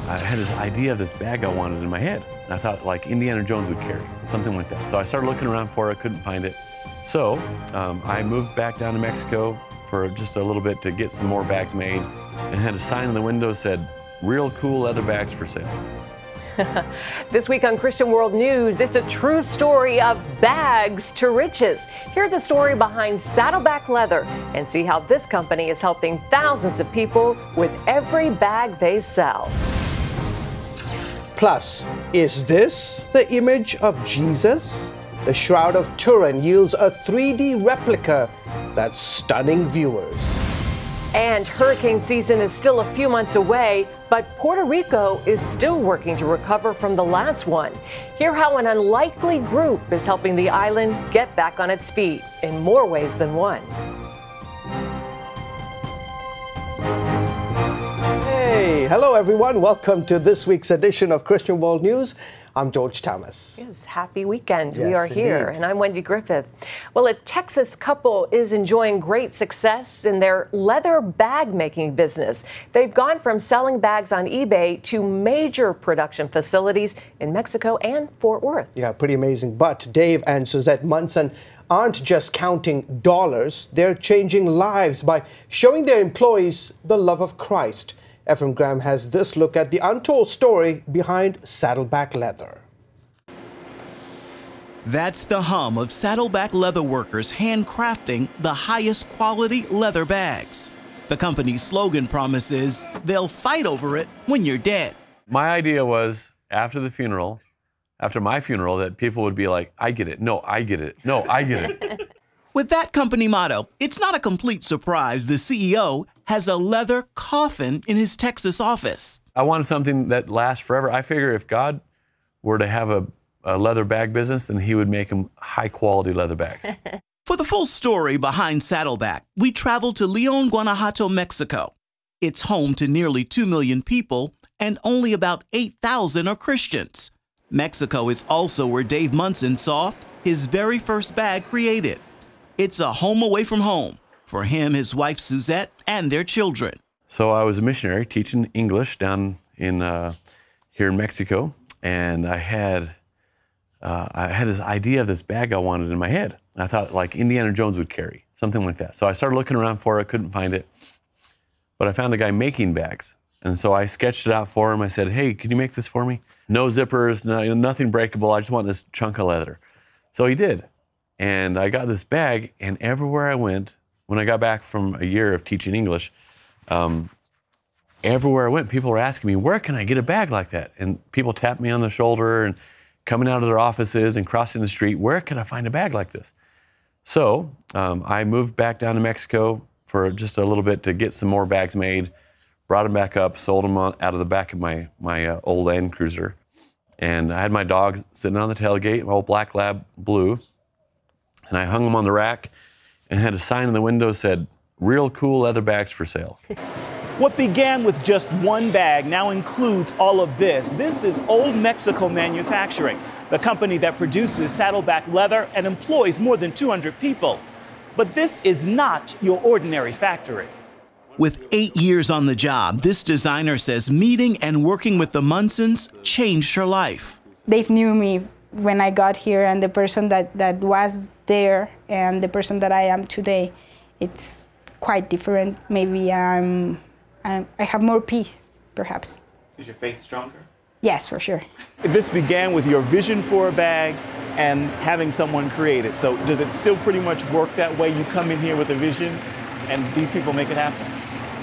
I had this idea of this bag I wanted in my head. And I thought like Indiana Jones would carry, something like that. So I started looking around for it, couldn't find it. So I moved back down to Mexico for just a little bit to get some more bags made, and had a sign in the window that said, "Real cool leather bags for sale." This week on Christian World News, it's a true story of bags to riches. Hear the story behind Saddleback Leather and see how this company is helping thousands of people with every bag they sell. Plus, is this the image of Jesus? The Shroud of Turin yields a 3D replica that's stunning viewers. And hurricane season is still a few months away, but Puerto Rico is still working to recover from the last one. Hear how an unlikely group is helping the island get back on its feet in more ways than one. Hey, hello everyone. Welcome to this week's edition of Christian World News. I'm George Thomas. Yes, happy weekend. Yes, we are here, indeed. and I'm Wendy Griffith. Well, a Texas couple is enjoying great success in their leather bag making business. They've gone from selling bags on eBay to major production facilities in Mexico and Fort Worth. Yeah, pretty amazing. But Dave and Suzette Munson aren't just counting dollars, they're changing lives by showing their employees the love of Christ. Ephraim Graham has this look at the untold story behind Saddleback Leather. That's the hum of Saddleback Leather workers handcrafting the highest quality leather bags. The company's slogan promises they'll fight over it when you're dead. My idea was after my funeral, that people would be like, "I get it. No, I get it. No, I get it." With that company motto, it's not a complete surprise the CEO has a leather coffin in his Texas office. I wanted something that lasts forever. I figure if God were to have a leather bag business, then he would make them high quality leather bags. For the full story behind Saddleback, we traveled to León, Guanajuato, Mexico. It's home to nearly 2 million people, and only about 8,000 are Christians. Mexico is also where Dave Munson saw his very first bag created. It's a home away from home for him, his wife Suzette, and their children. So I was a missionary teaching English down in here in Mexico, and I had this idea of this bag I wanted in my head. I thought like Indiana Jones would carry, something like that. So I started looking around for it, couldn't find it, but I found a guy making bags, and so I sketched it out for him. I said, "Hey, can you make this for me? No zippers, nothing breakable. I just want this chunk of leather." So he did. And I got this bag, and everywhere I went, when I got back from a year of teaching English, everywhere I went, people were asking me, "Where can I get a bag like that?" And people tapped me on the shoulder and coming out of their offices and crossing the street, "Where can I find a bag like this?" So I moved back down to Mexico for just a little bit to get some more bags made, brought them back up, sold them out of the back of my old Land Cruiser. And I had my dog sitting on the tailgate, my old black lab blue, and I hung them on the rack and had a sign in the window that said, "Real cool leather bags for sale." What began with just one bag now includes all of this. This is Old Mexico Manufacturing, the company that produces Saddleback Leather and employs more than 200 people. But this is not your ordinary factory. With 8 years on the job, this designer says meeting and working with the Munsons changed her life. Dave knew me when I got here, and the person that was there and the person that I am today, it's quite different. Maybe I have more peace, perhaps. Is your faith stronger? Yes, for sure. This began with your vision for a bag and having someone create it. So does it still pretty much work that way? You come in here with a vision and these people make it happen?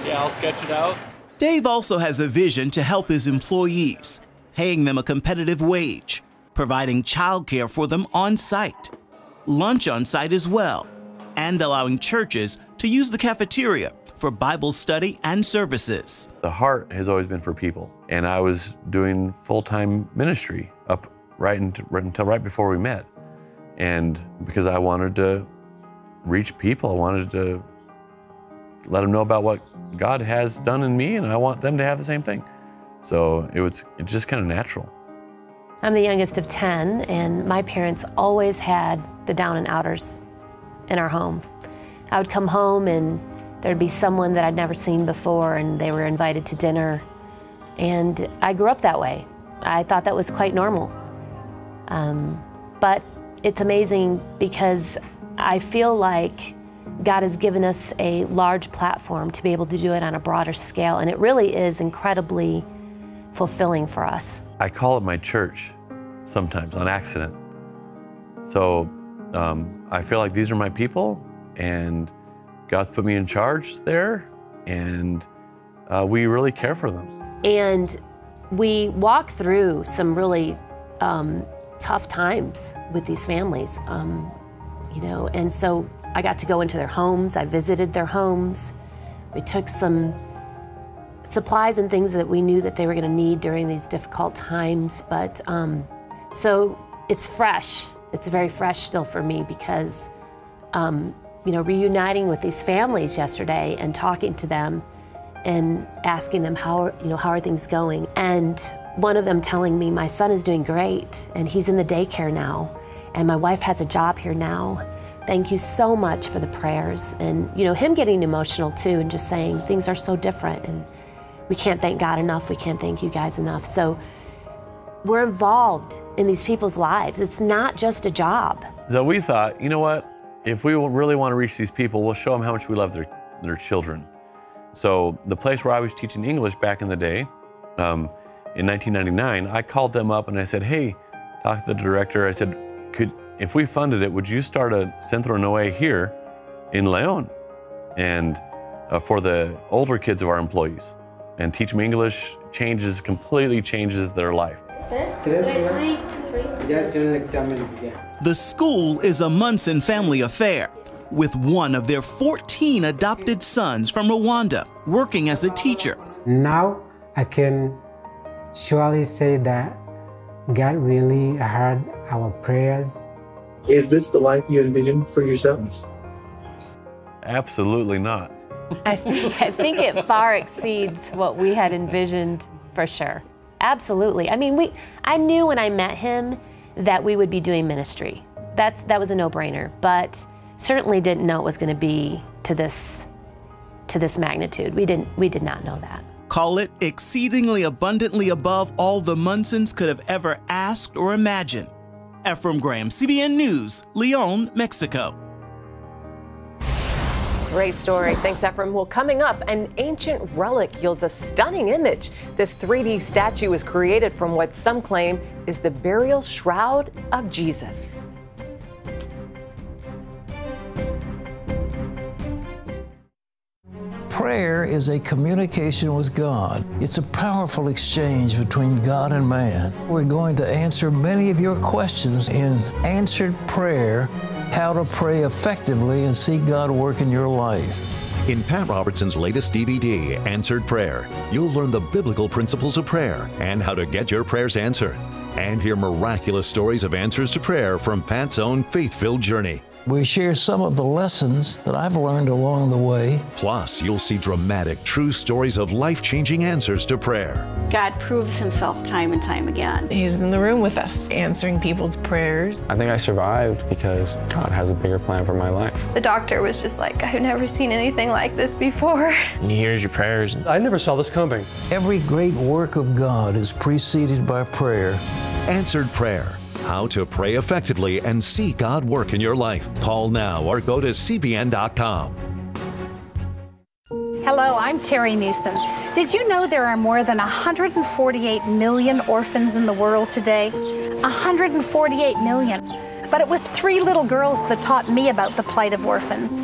Yeah, I'll sketch it out. Dave also has a vision to help his employees, paying them a competitive wage, providing childcare for them on site, lunch on site as well, and allowing churches to use the cafeteria for Bible study and services. The heart has always been for people, and I was doing full-time ministry up until right before we met. And because I wanted to reach people, I wanted to let them know about what God has done in me, and I want them to have the same thing. So it's just kind of natural. I'm the youngest of 10, and my parents always had the down and outers in our home. I would come home and there'd be someone that I'd never seen before, and they were invited to dinner. And I grew up that way. I thought that was quite normal. But it's amazing because I feel like God has given us a large platform to be able to do it on a broader scale, and it really is incredibly fulfilling for us. I call it my church sometimes on accident. So I feel like these are my people, and God's put me in charge there, and we really care for them. And we walk through some really tough times with these families, you know, and so I got to go into their homes. I visited their homes. We took some supplies and things that we knew that they were going to need during these difficult times. But so it's fresh. It's very fresh still for me because, you know, reuniting with these families yesterday and talking to them and asking them how are things going, and one of them telling me my son is doing great and he's in the daycare now, and my wife has a job here now. Thank you so much for the prayers. And you know, him getting emotional too and just saying things are so different and we can't thank God enough, we can't thank you guys enough. So we're involved in these people's lives. It's not just a job. So we thought, you know what, if we really want to reach these people, we'll show them how much we love their children. So the place where I was teaching English back in the day, in 1999, I called them up and I said, hey, talked to the director. I said, if we funded it, would you start a Centro Noé here in León, and for the older kids of our employees, and teach them English? Completely changes their life. The school is a Munson family affair, with one of their 14 adopted sons from Rwanda working as a teacher. Now I can surely say that God really heard our prayers. Is this the life you envisioned for yourselves? Absolutely not. I think it far exceeds what we had envisioned, for sure. Absolutely. I mean, I knew when I met him that we would be doing ministry. That was a no-brainer, but certainly didn't know it was going to be to this magnitude. We did not know that. Call it exceedingly abundantly above all the Munsons could have ever asked or imagined. Ephraim Graham, CBN News, León, Mexico. Great story. Thanks, Ephraim. Well, coming up, an ancient relic yields a stunning image. This 3D statue was created from what some claim is the burial shroud of Jesus. Prayer is a communication with God. It's a powerful exchange between God and man. We're going to answer many of your questions in Answered Prayer, how to pray effectively and see God work in your life. In Pat Robertson's latest DVD, Answered Prayer, you'll learn the biblical principles of prayer and how to get your prayers answered. And hear miraculous stories of answers to prayer from Pat's own faith-filled journey. We share some of the lessons that I've learned along the way. Plus, you'll see dramatic, true stories of life-changing answers to prayer. God proves himself time and time again. He's in the room with us, answering people's prayers. I think I survived because God has a bigger plan for my life. The doctor was just like, I've never seen anything like this before. And he hears your prayers. I never saw this coming. Every great work of God is preceded by prayer. Answered Prayer. How to pray effectively and see God work in your life. Call now or go to cbn.com. Hello, I'm Terry Newsom. Did you know there are more than 148 million orphans in the world today? 148 million. But it was 3 little girls that taught me about the plight of orphans.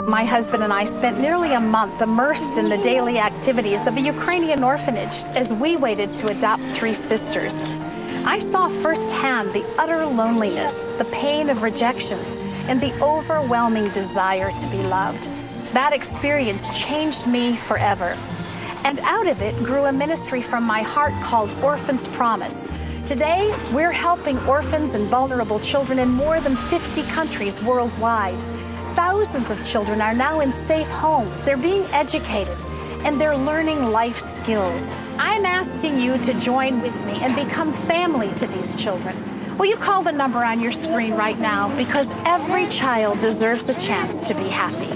My husband and I spent nearly a month immersed in the daily activities of a Ukrainian orphanage as we waited to adopt 3 sisters. I saw firsthand the utter loneliness, the pain of rejection, and the overwhelming desire to be loved. That experience changed me forever. And out of it grew a ministry from my heart called Orphans Promise. Today, we're helping orphans and vulnerable children in more than 50 countries worldwide. Thousands of children are now in safe homes. They're being educated, and they're learning life skills. I'm asking you to join with me and become family to these children. Will you call the number on your screen right now? Because every child deserves a chance to be happy.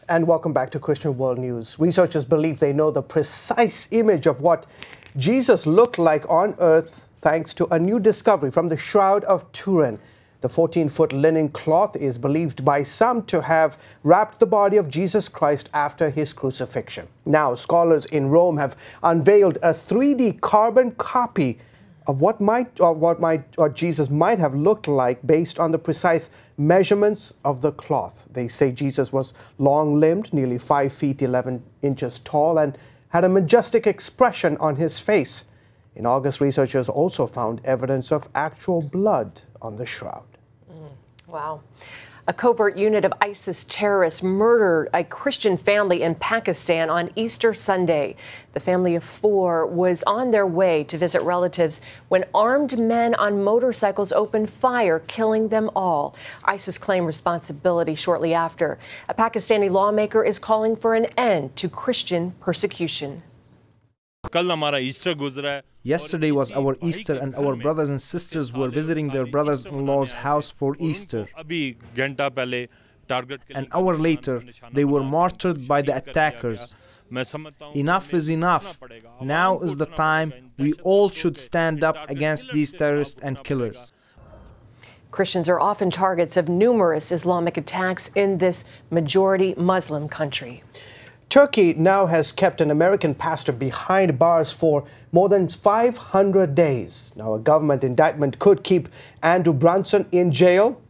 And welcome back to Christian World News. Researchers believe they know the precise image of what Jesus looked like on earth thanks to a new discovery from the Shroud of Turin. The 14-foot linen cloth is believed by some to have wrapped the body of Jesus Christ after his crucifixion. Now, scholars in Rome have unveiled a 3D carbon copy of what Jesus might have looked like based on the precise measurements of the cloth. They say Jesus was long-limbed, nearly 5 feet 11 inches tall, and had a majestic expression on his face. In August, researchers also found evidence of actual blood on the shroud. Wow. A covert unit of ISIS terrorists murdered a Christian family in Pakistan on Easter Sunday. The family of 4 was on their way to visit relatives when armed men on motorcycles opened fire, killing them all. ISIS claimed responsibility shortly after. A Pakistani lawmaker is calling for an end to Christian persecution. Yesterday was our Easter, and our brothers and sisters were visiting their brothers-in-law's house for Easter. An hour later, they were martyred by the attackers. Enough is enough. Now is the time we all should stand up against these terrorists and killers. Christians are often targets of numerous Islamic attacks in this majority Muslim country. Turkey now has kept an American pastor behind bars for more than 500 days. Now, a government indictment could keep Andrew Brunson in jail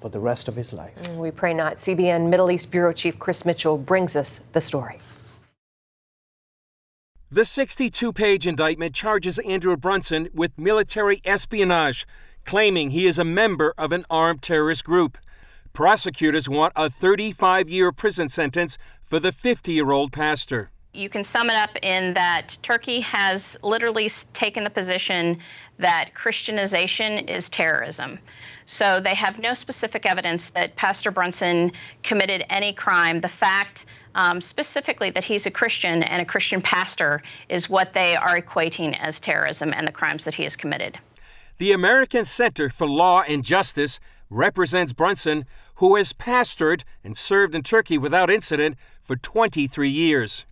for the rest of his life. We pray not. CBN Middle East Bureau Chief Chris Mitchell brings us the story. The 62-page indictment charges Andrew Brunson with military espionage, claiming he is a member of an armed terrorist group. Prosecutors want a 35-year prison sentence for the 50-year-old pastor. You can sum it up in that Turkey has literally taken the position that Christianization is terrorism. So they have no specific evidence that Pastor Brunson committed any crime. The fact specifically that he's a Christian and a Christian pastor is what they are equating as terrorism and the crimes that he has committed. The American Center for Law and Justice represents Brunson, who has pastored and served in Turkey without incident for 23 years.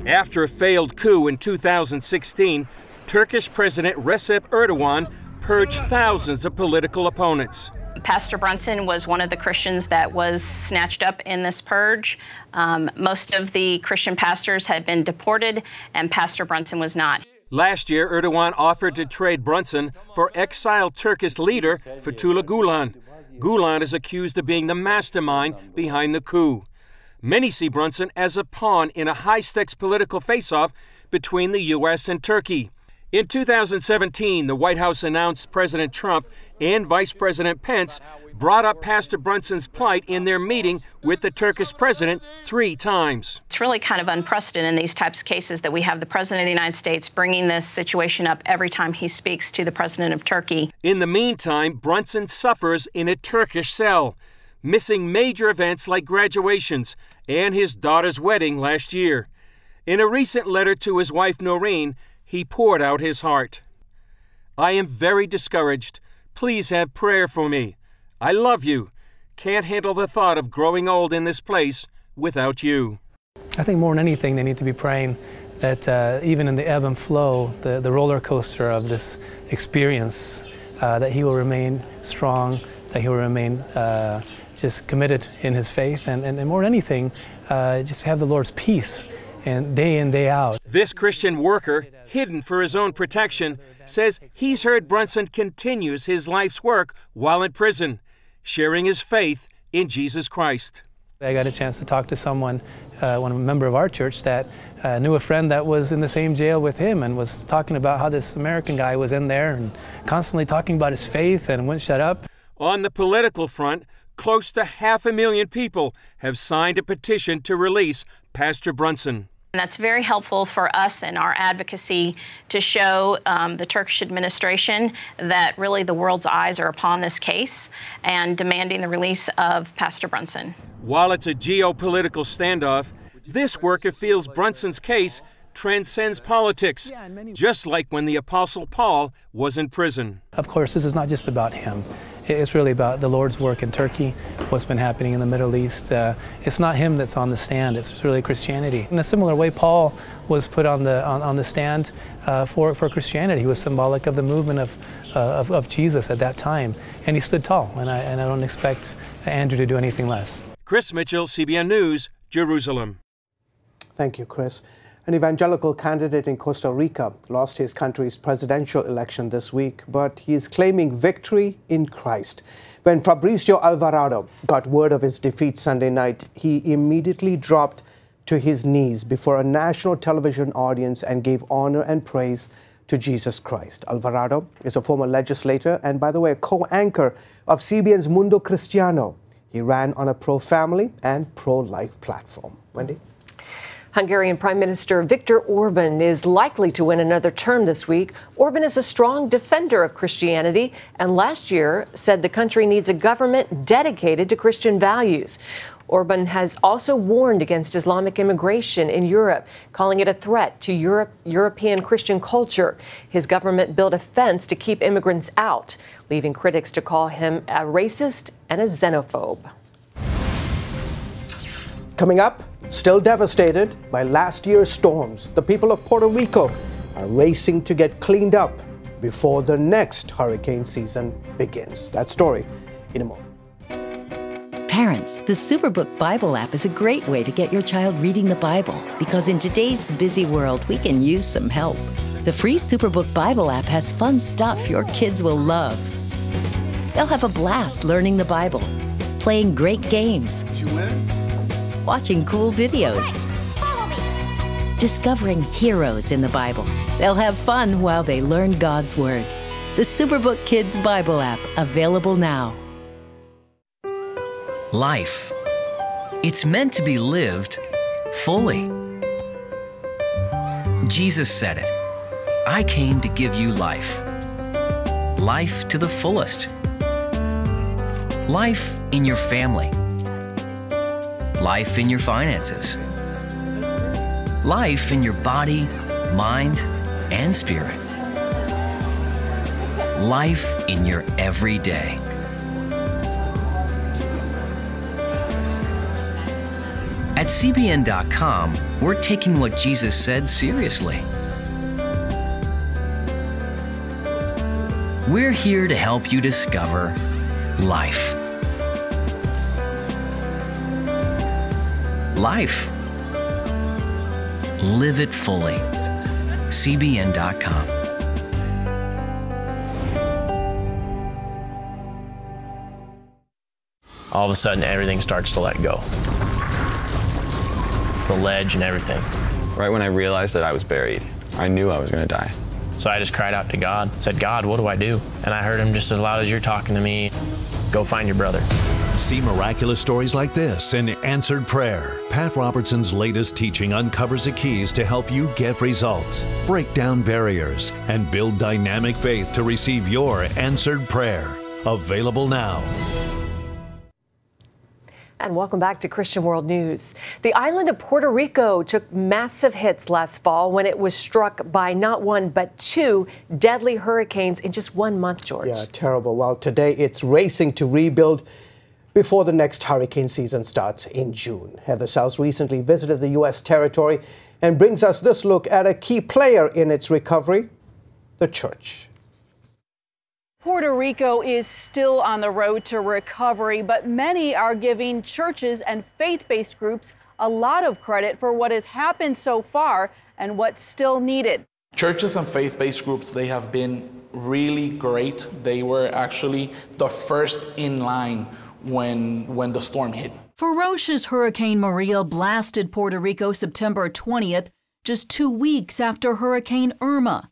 After a failed coup in 2016, Turkish President Recep Erdogan purged thousands of political opponents. Pastor Brunson was one of the Christians that was snatched up in this purge. Most of the Christian pastors had been deported, and Pastor Brunson was not. Last year, Erdogan offered to trade Brunson for exiled Turkish leader Fethullah Gulen. Gulen is accused of being the mastermind behind the coup. Many see Brunson as a pawn in a high-stakes political face-off between the U.S. and Turkey. In 2017, the White House announced President Trump and Vice President Pence brought up Pastor Brunson's plight in their meeting with the Turkish president 3 times. It's really kind of unprecedented in these types of cases that we have the President of the United States bringing this situation up every time he speaks to the President of Turkey. In the meantime, Brunson suffers in a Turkish cell, missing major events like graduations and his daughter's wedding last year. In a recent letter to his wife Noreen, he poured out his heart. I am very discouraged. Please have prayer for me. I love you. Can't handle the thought of growing old in this place without you. I think more than anything, they need to be praying that even in the ebb and flow, the roller coaster of this experience, that he will remain strong, that he will remain just committed in his faith, and more than anything, just have the Lord's peace and day in, day out. This Christian worker, hidden for his own protection, says he's heard Brunson continues his life's work while in prison, sharing his faith in Jesus Christ. I got a chance to talk to someone, one member of our church, that knew a friend that was in the same jail with him and was talking about how this American guy was in there and constantly talking about his faith and wouldn't shut up. On the political front, close to 500,000 people have signed a petition to release Pastor Brunson. And that's very helpful for us in our advocacy to show the Turkish administration that really the world's eyes are upon this case and demanding the release of Pastor Brunson. While it's a geopolitical standoff, this worker feels Brunson's case transcends politics, just like when the Apostle Paul was in prison. Of course, this is not just about him. It's really about the Lord's work in Turkey, what's been happening in the Middle East. It's not him that's on the stand, it's really Christianity. In a similar way, Paul was put on the stand for Christianity. He was symbolic of the movement of Jesus at that time, and he stood tall, and I don't expect Andrew to do anything less. Chris Mitchell, CBN News, Jerusalem. Thank you, Chris. An evangelical candidate in Costa Rica lost his country's presidential election this week, but he is claiming victory in Christ. When Fabricio Alvarado got word of his defeat Sunday night, he immediately dropped to his knees before a national television audience and gave honor and praise to Jesus Christ. Alvarado is a former legislator and, by the way, a co-anchor of CBN's Mundo Cristiano. He ran on a pro-family and pro-life platform. Wendy? Hungarian Prime Minister Viktor Orban is likely to win another term this week. Orban is a strong defender of Christianity and last year said the country needs a government dedicated to Christian values. Orban has also warned against Islamic immigration in Europe, calling it a threat to European Christian culture. His government built a fence to keep immigrants out, leaving critics to call him a racist and a xenophobe. Coming up, still devastated by last year's storms, the people of Puerto Rico are racing to get cleaned up before the next hurricane season begins. That story in a moment. Parents, the Superbook Bible app is a great way to get your child reading the Bible because in today's busy world, we can use some help. The free Superbook Bible app has fun stuff your kids will love. They'll have a blast learning the Bible, playing great games. Did you win? Watching cool videos, discovering heroes in the Bible. They'll have fun while they learn God's Word. The Superbook Kids Bible app, available now. Life. It's meant to be lived fully. Jesus said it. I came to give you life. Life to the fullest. Life in your family. Life in your finances. Life in your body, mind, and spirit. Life in your everyday. At CBN.com, we're taking what Jesus said seriously. We're here to help you discover life. Life. Live it fully. CBN.com. All of a sudden, everything starts to let go. The ledge and everything. Right when I realized that I was buried, I knew I was going to die. So I just cried out to God, said, God, what do I do? And I heard him just as loud as you're talking to me, go find your brother. See miraculous stories like this in Answered Prayer. Pat Robertson's latest teaching uncovers the keys to help you get results, break down barriers, and build dynamic faith to receive your answered prayer. Available now. And welcome back to Christian World News. The island of Puerto Rico took massive hits last fall when it was struck by not one but two deadly hurricanes in just 1 month, George. Yeah, terrible. Well, today it's racing to rebuild before the next hurricane season starts in June. Heather Sells recently visited the U.S. territory and brings us this look at a key player in its recovery, the church. Puerto Rico is still on the road to recovery, but many are giving churches and faith-based groups a lot of credit for what has happened so far and what's still needed. Churches and faith-based groups, they have been really great. They were actually the first in line when the storm hit. Ferocious Hurricane Maria blasted Puerto Rico September 20th, just 2 weeks after Hurricane Irma.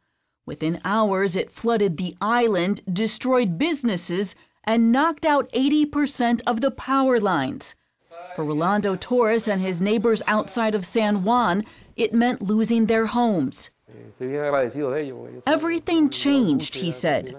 Within hours, it flooded the island, destroyed businesses, and knocked out 80% of the power lines. For Rolando Torres and his neighbors outside of San Juan, it meant losing their homes. Everything changed, he said.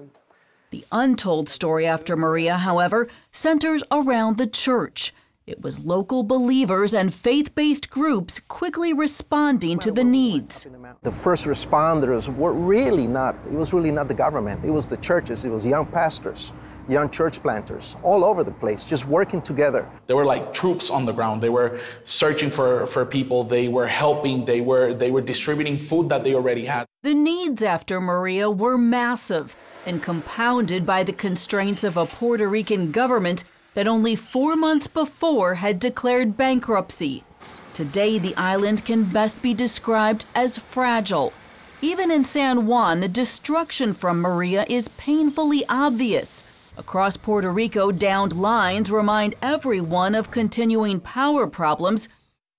The untold story after Maria, however, centers around the church. It was local believers and faith-based groups quickly responding to the needs. The first responders were really not the government. It was the churches, it was young pastors, young church planters, all over the place, just working together. They were like troops on the ground. They were searching for people. They were helping. They were distributing food that they already had. The needs after Maria were massive and compounded by the constraints of a Puerto Rican government that only 4 months before had declared bankruptcy. Today, the island can best be described as fragile. Even in San Juan, the destruction from Maria is painfully obvious. Across Puerto Rico, downed lines remind everyone of continuing power problems.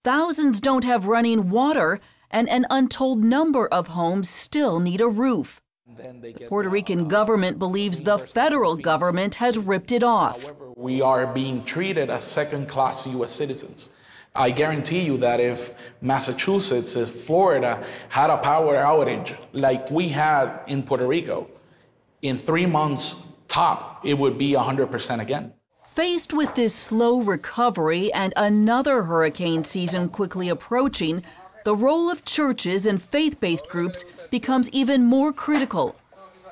Thousands don't have running water, and an untold number of homes still need a roof. The Puerto Rican government believes the federal government has ripped it off. We are being treated as second-class U.S. citizens. I guarantee you that if Massachusetts, if Florida had a power outage like we had in Puerto Rico, in 3 months top, it would be 100% again. Faced with this slow recovery and another hurricane season quickly approaching, the role of churches and faith-based groups becomes even more critical.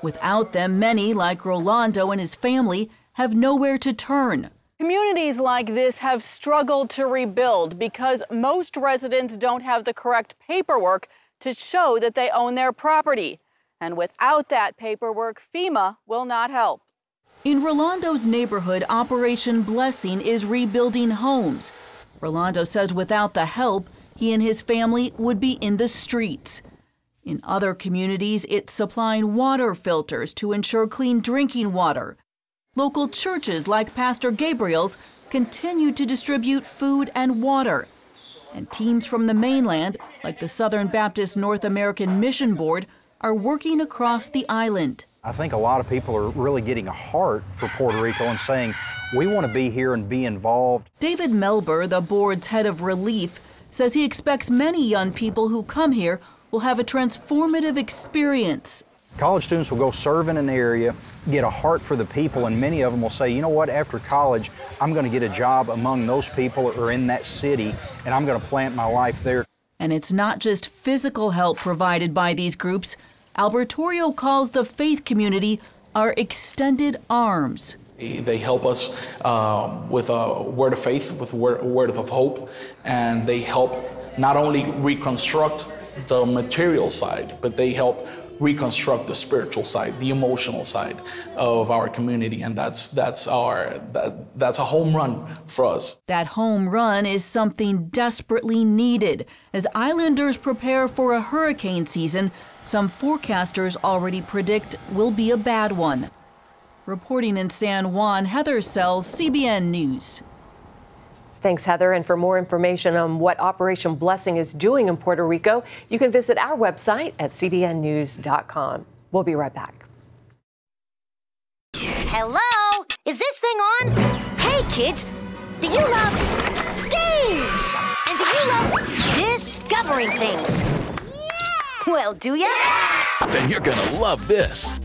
Without them, many, like Rolando and his family, have nowhere to turn. Communities like this have struggled to rebuild because most residents don't have the correct paperwork to show that they own their property. And without that paperwork, FEMA will not help. In Rolando's neighborhood, Operation Blessing is rebuilding homes. Rolando says without the help, he and his family would be in the streets. In other communities, it's supplying water filters to ensure clean drinking water. Local churches like Pastor Gabriel's continue to distribute food and water. And teams from the mainland, like the Southern Baptist North American Mission Board, are working across the island. I think a lot of people are really getting a heart for Puerto Rico and saying, we want to be here and be involved. David Melber, the board's head of relief, says he expects many young people who come here will have a transformative experience. College students will go serve in an area, get a heart for the people, and many of them will say, you know what, after college, I'm going to get a job among those people or in that city, and I'm going to plant my life there. And it's not just physical help provided by these groups. Albertorio calls the faith community our extended arms. They help us with a word of faith, with a word of hope, and they help not only reconstruct the material side, but they help reconstruct the spiritual side, the emotional side of our community, and that's a home run for us. That home run is something desperately needed. As islanders prepare for a hurricane season, some forecasters already predict will be a bad one. Reporting in San Juan, Heather Sells, CBN News. Thanks, Heather. And for more information on what Operation Blessing is doing in Puerto Rico, you can visit our website at cbnnews.com. We'll be right back. Hello? Is this thing on? Hey, kids, do you love games? And do you love discovering things? Well, do ya? Then you're gonna love this.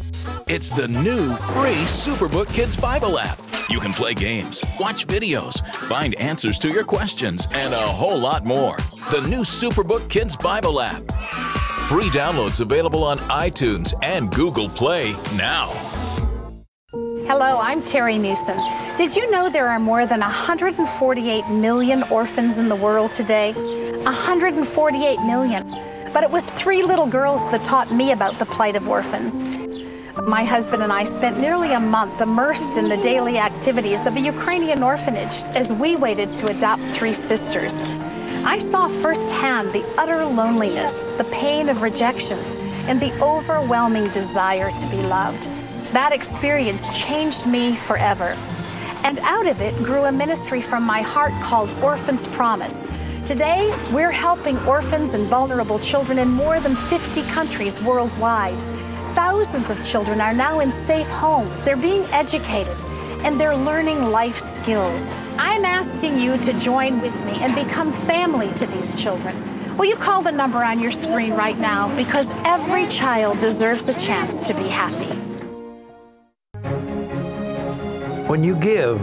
It's the new free Superbook Kids Bible app. You can play games, watch videos, find answers to your questions, and a whole lot more. The new Superbook Kids Bible app. Free downloads available on iTunes and Google Play now. Hello, I'm Terry Newsom. Did you know there are more than 148 million orphans in the world today? 148 million. But it was 3 little girls that taught me about the plight of orphans. My husband and I spent nearly a month immersed in the daily activities of a Ukrainian orphanage as we waited to adopt 3 sisters. I saw firsthand the utter loneliness, the pain of rejection, and the overwhelming desire to be loved. That experience changed me forever. And out of it grew a ministry from my heart called Orphans Promise. Today, we're helping orphans and vulnerable children in more than 50 countries worldwide. Thousands of children are now in safe homes. They're being educated, and they're learning life skills. I'm asking you to join with me and become family to these children. Will you call the number on your screen right now? Because every child deserves a chance to be happy. When you give,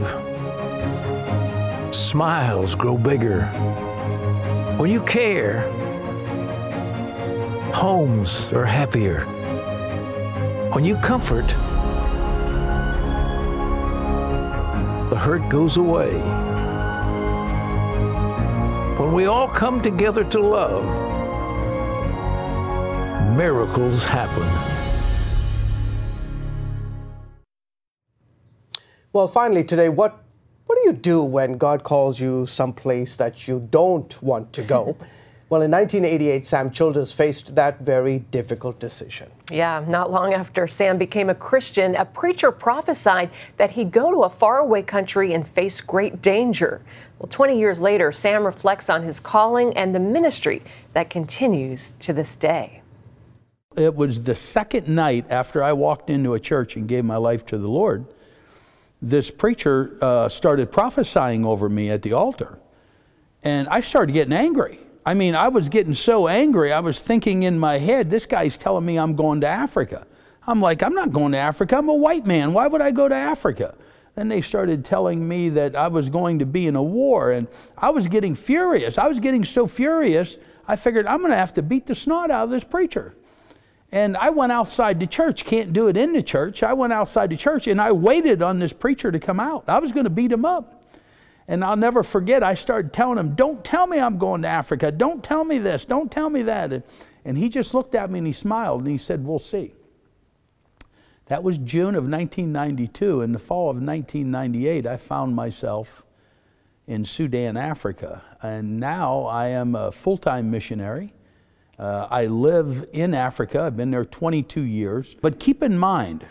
smiles grow bigger. When you care, homes are happier. When you comfort, the hurt goes away. When we all come together to love, miracles happen. Well, finally today, what do you do when God calls you someplace that you don't want to go? Well, in 1988, Sam Childers faced that very difficult decision. Yeah, not long after Sam became a Christian, a preacher prophesied that he'd go to a faraway country and face great danger. Well, 20 years later, Sam reflects on his calling and the ministry that continues to this day. It was the second night after I walked into a church and gave my life to the Lord, this preacher started prophesying over me at the altar. And I started getting angry. I mean, I was getting so angry, I was thinking in my head, this guy's telling me I'm going to Africa. I'm like, I'm not going to Africa, I'm a white man, why would I go to Africa? Then they started telling me that I was going to be in a war, and I was getting furious. I was getting so furious, I figured I'm going to have to beat the snot out of this preacher. And I went outside the church, can't do it in the church. I went outside the church and I waited on this preacher to come out. I was going to beat him up. And I'll never forget, I started telling him, don't tell me I'm going to Africa. Don't tell me this. Don't tell me that. And he just looked at me and he smiled and he said, we'll see. That was June of 1992. In the fall of 1998, I found myself in Sudan, Africa. And now I am a full-time missionary. I live in Africa. I've been there 22 years. But keep in mind,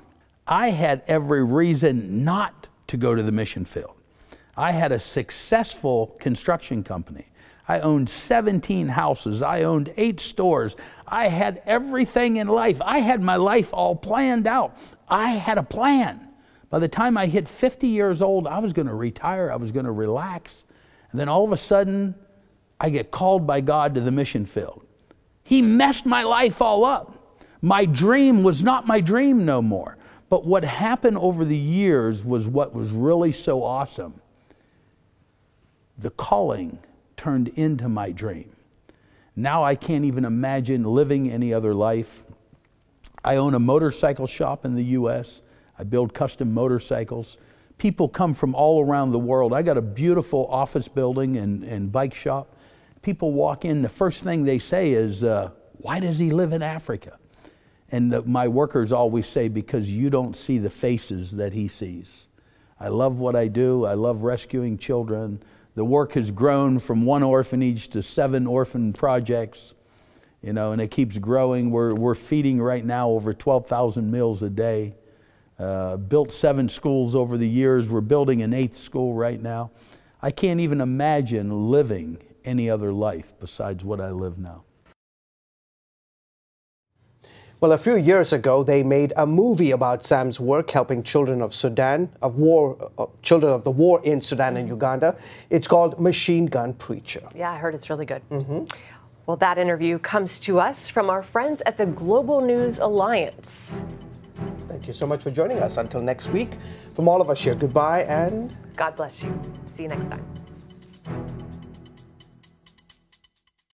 I had every reason not to go to the mission field. I had a successful construction company. I owned 17 houses. I owned 8 stores. I had everything in life. I had my life all planned out. I had a plan. By the time I hit 50 years old, I was going to retire. I was going to relax. And then all of a sudden, I get called by God to the mission field. He messed my life all up. My dream was not my dream no more. But what happened over the years was what was really so awesome. The calling turned into my dream. Now I can't even imagine living any other life. I own a motorcycle shop in the U.S. I build custom motorcycles. People come from all around the world. I got a beautiful office building and bike shop. People walk in, the first thing they say is, why does he live in Africa? And my workers always say, because you don't see the faces that he sees. I love what I do. I love rescuing children. The work has grown from 1 orphanage to 7 orphan projects, you know, and it keeps growing. We're feeding right now over 12,000 meals a day. Built 7 schools over the years. We're building an 8th school right now. I can't even imagine living any other life besides what I live now. Well, a few years ago, they made a movie about Sam's work helping children of children of the war in Sudan and Uganda. It's called Machine Gun Preacher. Yeah, I heard it's really good. Well, that interview comes to us from our friends at the Global News Alliance. Thank you so much for joining us. Until next week, from all of us here, goodbye and God bless you. See you next time.